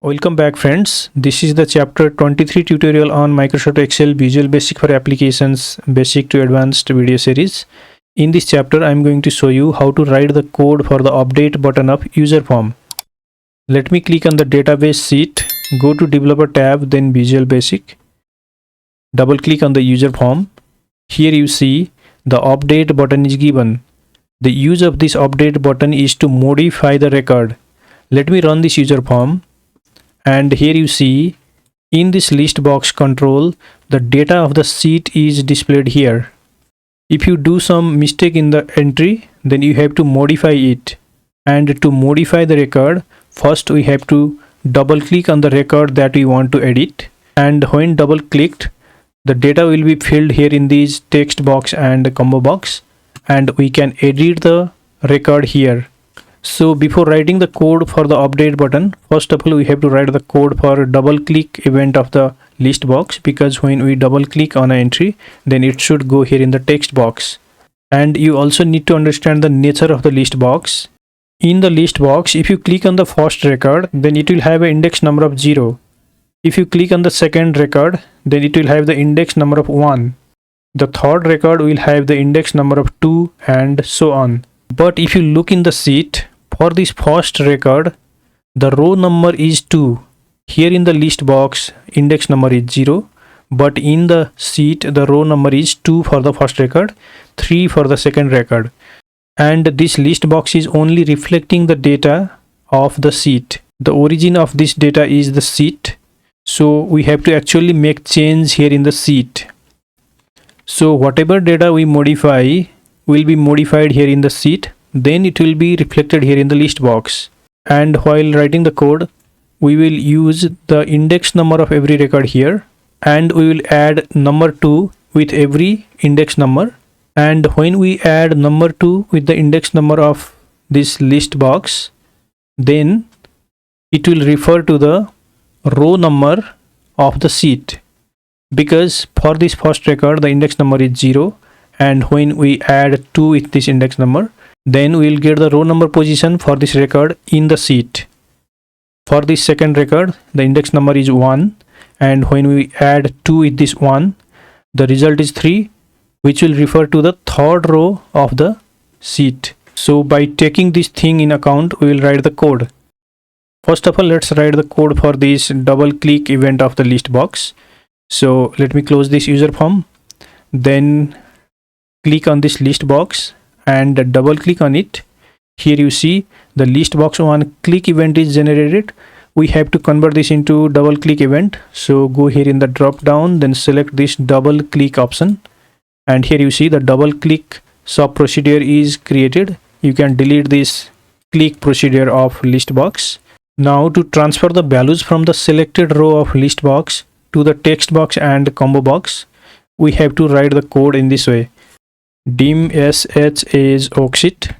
Welcome back friends. This is the chapter 23 tutorial on Microsoft Excel Visual Basic for Applications Basic to Advanced video series. In this chapter I am going to show you how to write the code for the update button of UserForm. Let me click on the database sheet, go to developer tab, then Visual Basic. Double click on the UserForm. Here you see the update button is given. The use of this update button is to modify the record. Let me run this UserForm. And here you see in this list box control the data of the sheet is displayed here. If you do some mistake in the entry, then you have to modify it, and to modify the record first we have to double click on the record that we want to edit, and when double clicked the data will be filled here in this text box and combo box, and we can edit the record here. So before writing the code for the update button, first of all we have to write the code for double click event of the list box, because when we double click on an entry then it should go here in the text box. And you also need to understand the nature of the list box. In the list box, if you click on the first record, then it will have an index number of 0. If you click on the second record, then it will have the index number of 1. The third record will have the index number of 2, and so on. But if you look in the sheet, for this first record the row number is 2. Here in the list box index number is 0, but in the sheet the row number is 2 for the first record, 3 for the second record. And this list box is only reflecting the data of the sheet. The origin of this data is the sheet, so we have to actually make change here in the sheet. So whatever data we modify will be modified here in the sheet, then it will be reflected here in the list box. And while writing the code we will use the index number of every record here, and we will add number 2 with every index number. And when we add number 2 with the index number of this list box, then it will refer to the row number of the sheet, because for this first record the index number is 0, and when we add 2 with this index number, then we will get the row number position for this record in the sheet. For this second record the index number is 1, and when we add 2 with this 1, the result is 3, which will refer to the third row of the sheet. So by taking this thing in account, we will write the code. First of all, let's write the code for this double click event of the list box. So let me close this UserForm, then click on this list box and double click on it. Here you see the list box one click event is generated. We have to convert this into double click event. So go here in the drop down, then select this double click option, and here you see the double click sub procedure is created. You can delete this click procedure of list box. Now to transfer the values from the selected row of list box to the text box and combo box, we have to write the code in this way. Dim sh as Oxit,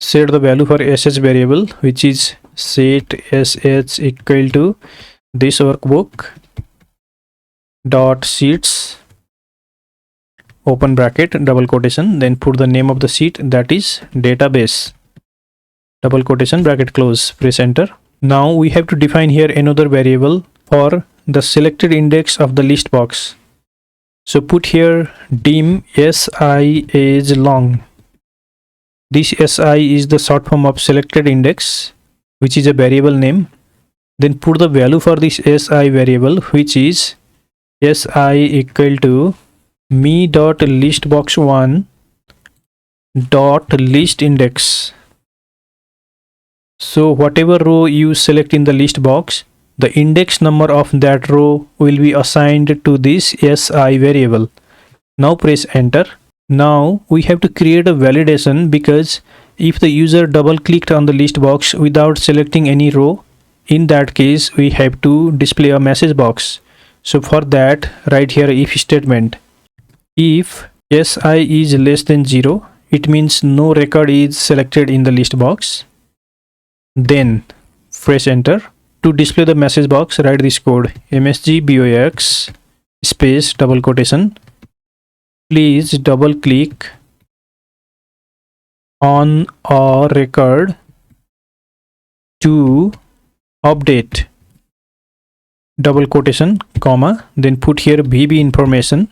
set the value for sh variable, which is set sh equal to this workbook dot sheets open bracket double quotation, then put the name of the sheet, that is database, double quotation bracket close, press enter. Now we have to define here another variable for the selected index of the list box. So put here dim si as long. This si is the short form of selected index, which is a variable name. Then put the value for this si variable, which is si equal to me dot listbox1 dot list index. So whatever row you select in the list box, the index number of that row will be assigned to this si variable. Now press enter. Now we have to create a validation, because if the user double clicked on the list box without selecting any row, in that case we have to display a message box. So for that, write here if statement. If si is less than 0, it means no record is selected in the list box. Then press enter. To display the message box, write this code msgbox space double quotation, please double click on a record to update double quotation comma, then put here VB information,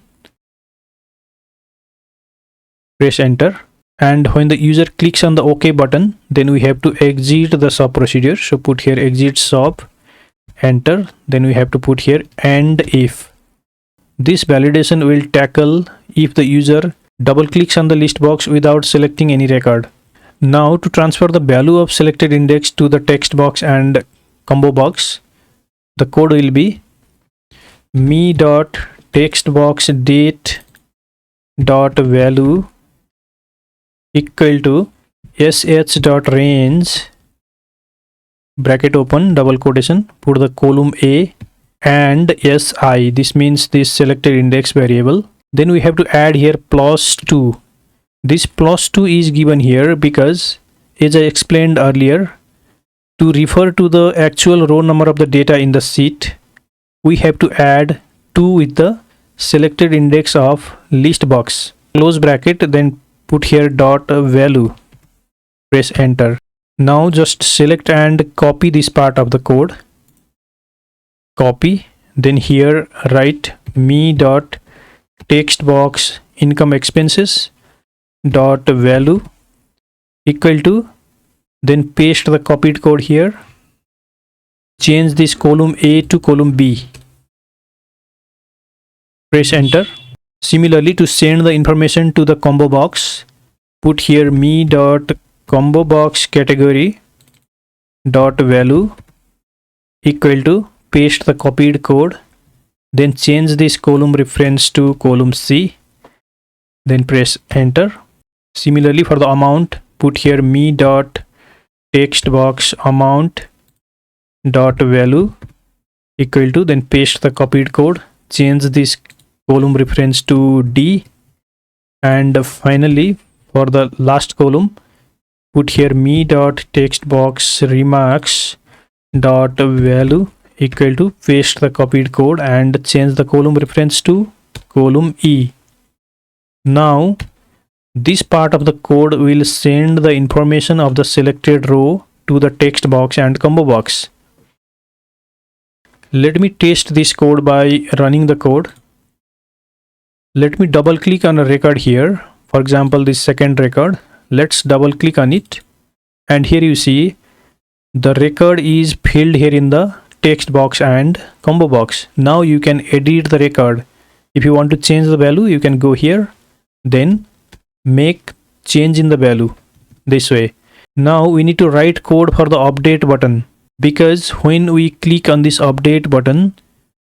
press enter, and when the user clicks on the OK button, then we have to exit the sub procedure. So put here exit sub, enter, then we have to put here and if. This validation will tackle if the user double clicks on the list box without selecting any record. Now to transfer the value of selected index to the text box and combo box, the code will be me.textbox_date.value equal to sh.range bracket open double quotation, put the column A and si, this means this selected index variable. Then we have to add here +2. This +2 is given here because, as I explained earlier, to refer to the actual row number of the data in the sheet, we have to add 2 with the selected index of list box. Close bracket, then put here dot value. Press enter. Now just select and copy this part of the code. Copy, then here write me.textbox income expenses dot value equal to, then paste the copied code here, change this column A to column B, press enter. Similarly, to send the information to the combo box, put here me.combo box category dot value equal to, paste the copied code, then change this column reference to column C, then press enter. Similarly, for the amount, put here me.textbox amount dot value equal to, then paste the copied code, change this column reference to D, and finally for the last column, put here me.textbox remarks dot value equal to, paste the copied code and change the column reference to column E. Now this part of the code will send the information of the selected row to the text box and combo box. Let me test this code by running the code. Let me double click on a record here. For example, this second record. Let's double click on it, and here you see the record is filled here in the text box and combo box. Now you can edit the record. If you want to change the value, you can go here, then make change in the value this way. Now we need to write code for the update button, because when we click on this update button,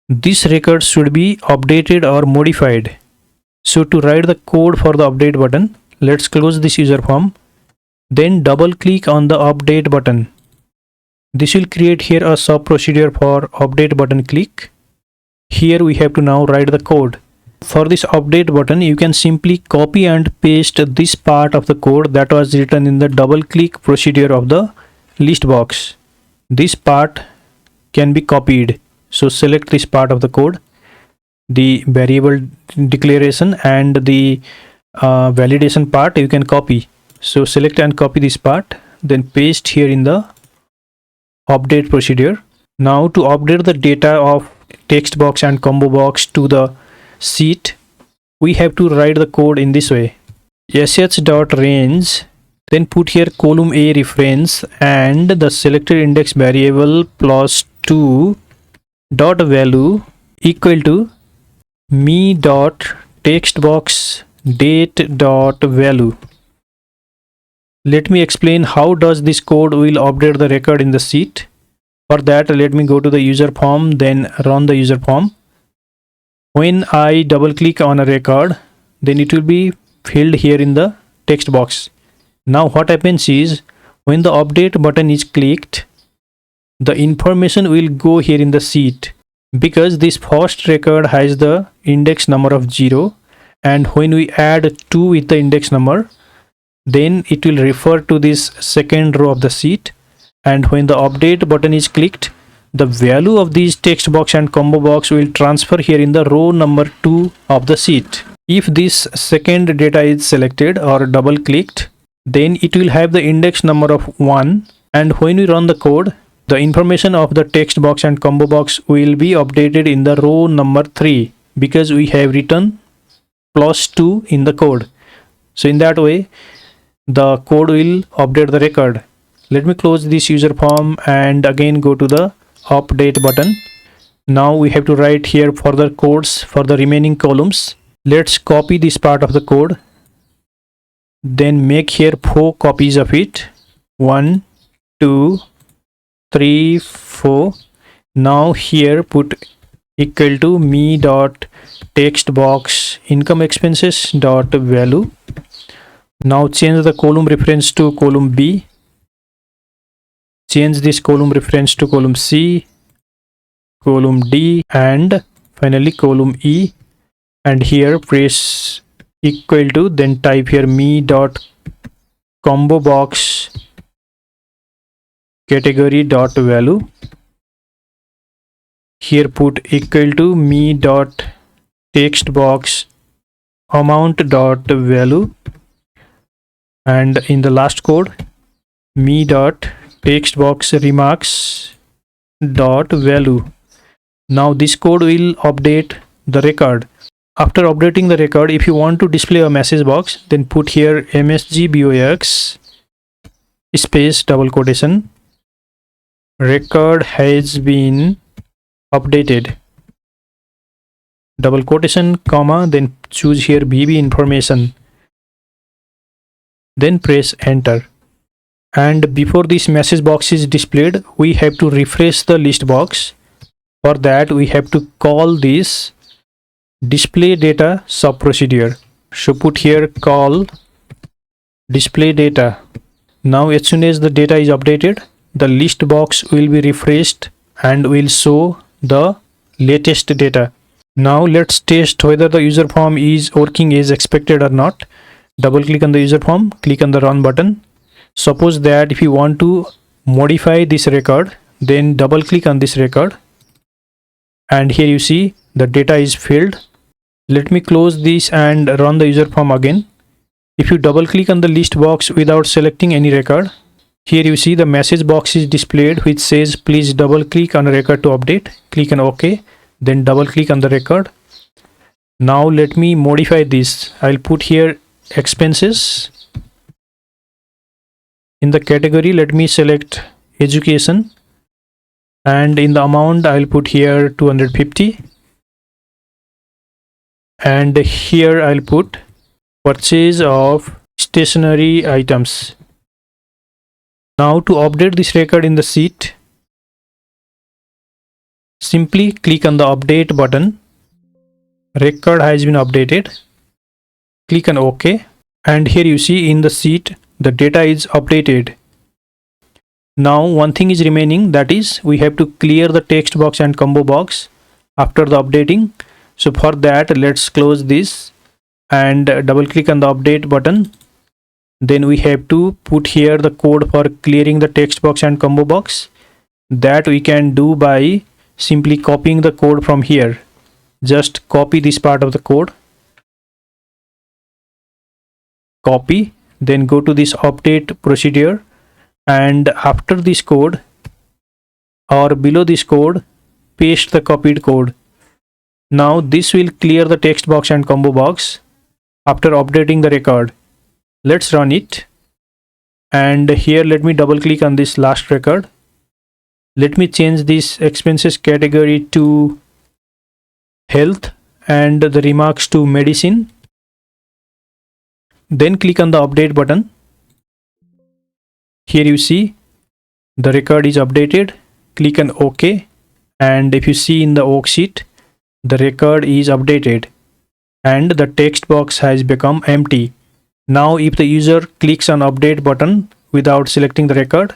this record should be updated or modified. So to write the code for the update button, let's close this user form, then double click on the update button. This will create here a sub procedure for update button click. Here we have to now write the code. For this update button, you can simply copy and paste this part of the code that was written in the double click procedure of the list box. This part can be copied. So select this part of the code, the variable declaration and the validation part you can copy. So select and copy this part, then paste here in the update procedure. Now to update the data of text box and combo box to the sheet, we have to write the code in this way. sh.range, then put here column A reference and the selected index variable +2 dot value equal to me.textbox_date.value. Let me explain how does this code will update the record in the sheet. For that, let me go to the user form, then run the user form. When I double click on a record, then it will be filled here in the text box. Now what happens is, when the update button is clicked, the information will go here in the sheet, because this first record has the index number of 0, and when we add 2 with the index number, then it will refer to this second row of the sheet, and when the update button is clicked, the value of these text box and combo box will transfer here in the row number 2 of the sheet. If this second data is selected or double clicked, then it will have the index number of 1, And when we run the code, the information of the text box and combo box will be updated in the row number 3 because we have written +2 in the code. So in that way, the code will update the record. Let me close this user form and again go to the update button. Now we have to write here further codes for the remaining columns. Let's copy this part of the code. Then make here 4 copies of it. 1, 2, 3, 4. Now here put equal to me dot text box income expenses dot value. Now change the column reference to column B. Change this column reference to column C, column D, and finally column E. And here press equal to, then type here me dot combo box category dot value. Here put equal to me dot text box amount dot value, and in the last code me dot text box remarks dot value. Now this code will update the record. After updating the record, if you want to display a message box, then put here msgbox space double quotation record has been updated double quotation comma, then choose here VB information, then press enter. And before this message box is displayed, we have to refresh the list box. For that we have to call this display data sub procedure. So put here call display data. Now as soon as the data is updated, the list box will be refreshed and will show the latest data. Now let's test whether the user form is working as expected or not. Double click on the user form, click on the run button. Suppose that if you want to modify this record, then double click on this record, and here you see the data is filled. Let me close this and run the user form again. If you double click on the list box without selecting any record, here you see the message box is displayed which says please double click on a record to update. Click on OK, then double click on the record. Now let me modify this. I'll put here expenses. In the category, let me select education, and in the amount I'll put here 250, and here I'll put purchase of stationery items. Now to update this record in the sheet, simply click on the update button. Record has been updated. Click on OK, and here you see in the sheet the data is updated. Now one thing is remaining, that is we have to clear the text box and combo box after the updating. So for that, let's close this and double click on the update button. Then we have to put here the code for clearing the text box and combo box. That we can do by simply copying the code from here. Just copy this part of the code, copy, then go to this update procedure, and after this code or below this code, paste the copied code. Now this will clear the text box and combo box after updating the record. Let's run it, and here let me double click on this last record. Let me change this expenses category to health and the remarks to medicine. Then click on the update button. Here you see the record is updated. Click on OK, and if you see in the worksheet, the record is updated and the text box has become empty. Now if the user clicks on update button without selecting the record,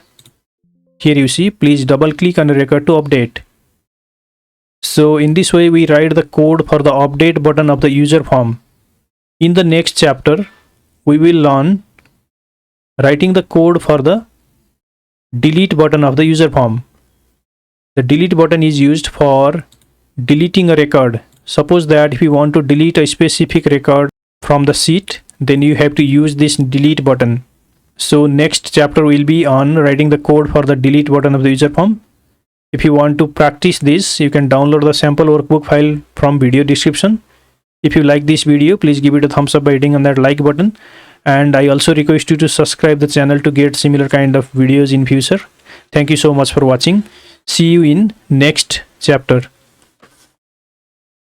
here you see please double click on the record to update. So in this way we write the code for the update button of the user form. In the next chapter we will learn writing the code for the delete button of the user form. The delete button is used for deleting a record. Suppose that if you want to delete a specific record from the sheet, then you have to use this delete button. So next chapter will be on writing the code for the delete button of the user form. If you want to practice this, you can download the sample workbook file from video description. If you like this video, please give it a thumbs up by hitting on that like button. And I also request you to subscribe the channel to get similar kind of videos in future. Thank you so much for watching. See you in next chapter.